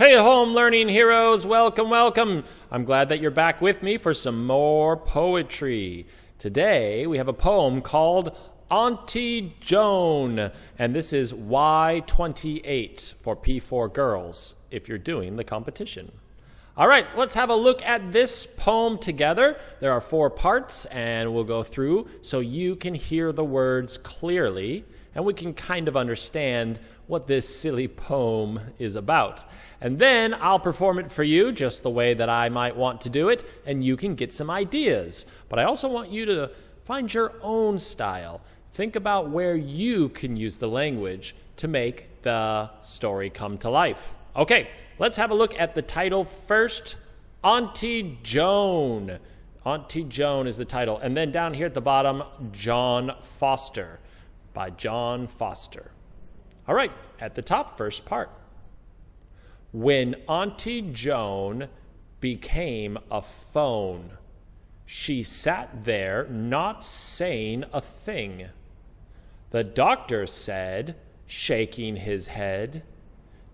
Hey, home learning heroes, welcome, welcome. I'm glad that you're back with me for some more poetry. Today, we have a poem called Aunty Joan, and this is Y28 for P4 girls if you're doing the competition. All right, let's have a look at this poem together. There are 4 parts, and we'll go through so you can hear the words clearly, and we can kind of understand what this silly poem is about. And then I'll perform it for you just the way that I might want to do it, and you can get some ideas. But I also want you to find your own style. Think about where you can use the language to make the story come to life. Okay, let's have a look at the title first. Aunty Joan. Aunty Joan is the title. And then down here at the bottom, John Foster by John Foster. All right, at the top, first part. When Aunty Joan became a phone, she sat there not saying a thing. The doctor said, shaking his head,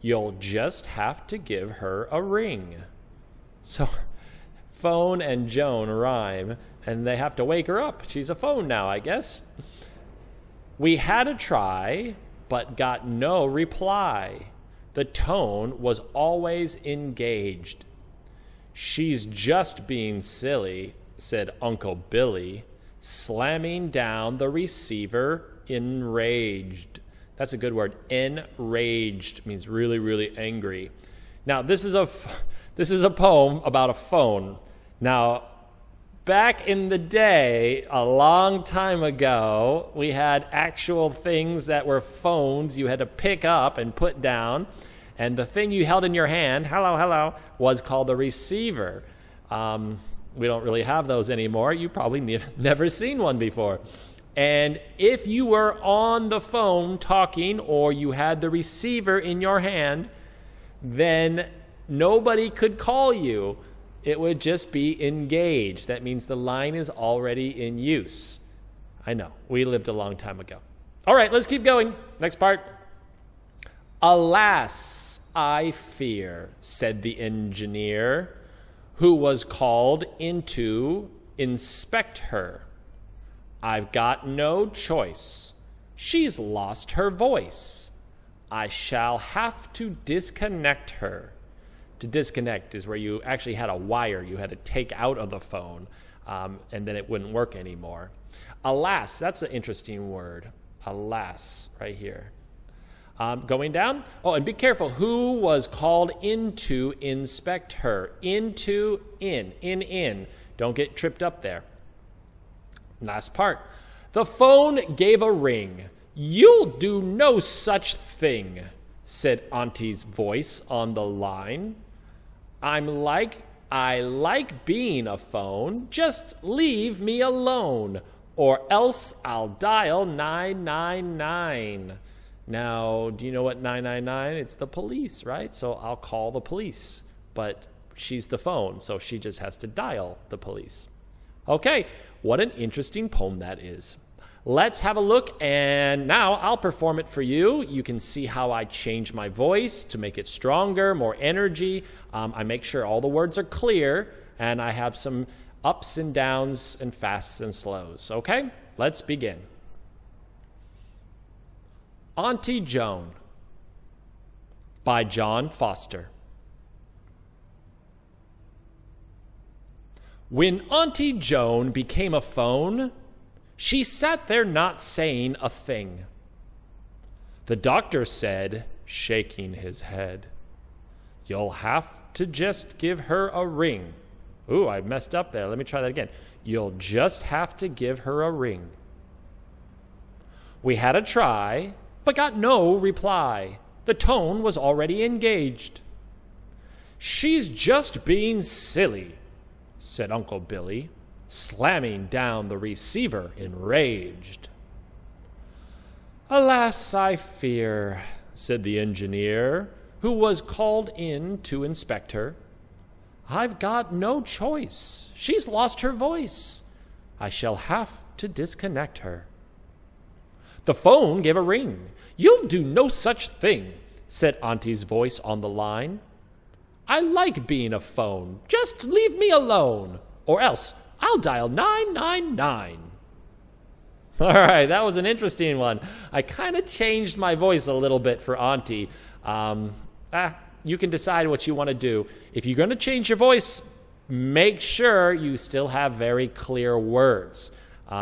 "You'll just have to give her a ring." So phone and Joan rhyme, and they have to wake her up. She's a phone now, I guess. We had a try, but got no reply. The tone was always engaged. "She's just being silly," said Uncle Billy, slamming down the receiver, enraged. That's a good word. Enraged means really, really angry. Now, this is a poem about a phone. Now, back in the day, a long time ago, we had actual things that were phones you had to pick up and put down. And the thing you held in your hand, hello, was called a receiver. We don't really have those anymore. You probably never seen one before. And if you were on the phone talking or you had the receiver in your hand, then nobody could call you. It would just be engaged. That means the line is already in use. I know, we lived a long time ago. All right, let's keep going. Next part. "Alas, I fear," said the engineer, who was called in to inspect her. "I've got no choice. She's lost her voice. I shall have to disconnect her." To disconnect is where you actually had a wire you had to take out of the phone, and then it wouldn't work anymore. Alas, that's an interesting word. Alas, right here. Going down. Oh, and be careful. Who was called in to inspect her? Into, in. Don't get tripped up there. Last part. "The phone gave a ring. You'll do no such thing," said Auntie's voice on the line. I like being a phone. Just leave me alone, or else I'll dial 999. Now, do you know what 999? It's the police, right? So I'll call the police, but she's the phone, so she just has to dial the police. Okay, what an interesting poem that is. Let's have a look, and now I'll perform it for you. You can see how I change my voice to make it stronger, more energy. I make sure all the words are clear, and I have some ups and downs and fasts and slows. Okay, let's begin. Aunty Joan by John Foster. When Aunty Joan became a phone, she sat there not saying a thing. The doctor said, shaking his head, "You'll have to just give her a ring." Ooh, I messed up there. Let me try that again. "You'll just have to give her a ring." We had a try, but got no reply. The tone was already engaged. "She's just being silly," said Uncle Billy, slamming down the receiver, enraged. "Alas, I fear," said the engineer, who was called in to inspect her. "I've got no choice. She's lost her voice. I shall have to disconnect her." The phone gave a ring. "You'll do no such thing," said Auntie's voice on the line. I like being a phone. Just leave me alone. Or else I'll dial 999. All right, that was an interesting one. I kind of changed my voice a little bit for Auntie. You can decide what you want to do. If you're going to change your voice, make sure you still have very clear words.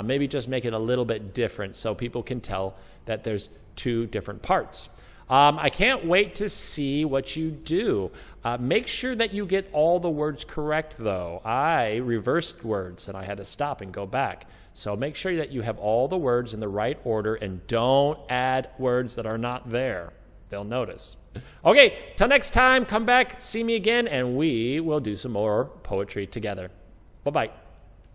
Maybe just make it a little bit different so people can tell that there's two different parts. I can't wait to see what you do. Make sure that you get all the words correct, though. I reversed words, and I had to stop and go back. So make sure that you have all the words in the right order, and don't add words that are not there. They'll notice. Okay, till next time, come back, see me again, and we will do some more poetry together. Bye-bye.